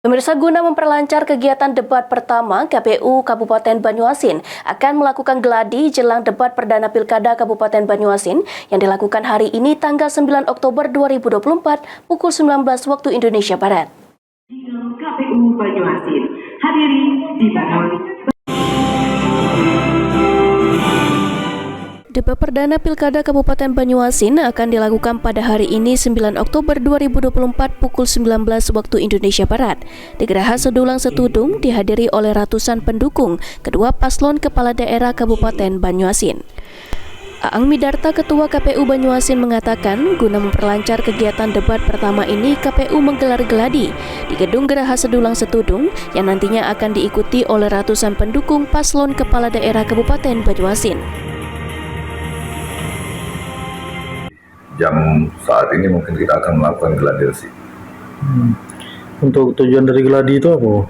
Pemirsa, guna memperlancar kegiatan debat pertama, KPU Kabupaten Banyuasin akan melakukan geladi jelang debat perdana Pilkada Kabupaten Banyuasin yang dilakukan hari ini tanggal 9 Oktober 2024 pukul 19 waktu Indonesia Barat. KPU Banyuasin hadiri di Banyuasin. Debat perdana Pilkada Kabupaten Banyuasin akan dilakukan pada hari ini 9 Oktober 2024 pukul 19 waktu Indonesia Barat di Geraha Sedulang Setudung, dihadiri oleh ratusan pendukung kedua paslon kepala daerah Kabupaten Banyuasin. Aang Midarta, Ketua KPU Banyuasin, mengatakan guna memperlancar kegiatan debat pertama ini, KPU menggelar geladi di Gedung Geraha Sedulang Setudung yang nantinya akan diikuti oleh ratusan pendukung paslon kepala daerah Kabupaten Banyuasin. Jam saat ini mungkin kita akan melakukan gladiasi. Untuk tujuan dari geladi itu apa?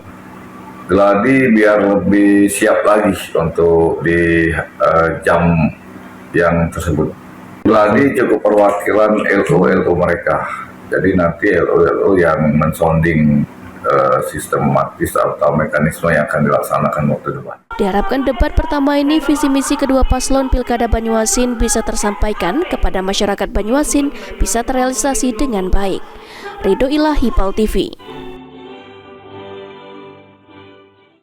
Geladi biar lebih siap lagi untuk di jam yang tersebut. Geladi cukup perwakilan LO mereka. Jadi nanti LO yang mensonding sistematis atau mekanisme yang akan dilaksanakan waktu depan. Diharapkan debat pertama ini visi misi kedua paslon Pilkada Banyuasin bisa tersampaikan kepada masyarakat Banyuasin, bisa terrealisasi dengan baik. Ridho Ilahi, PAL TV.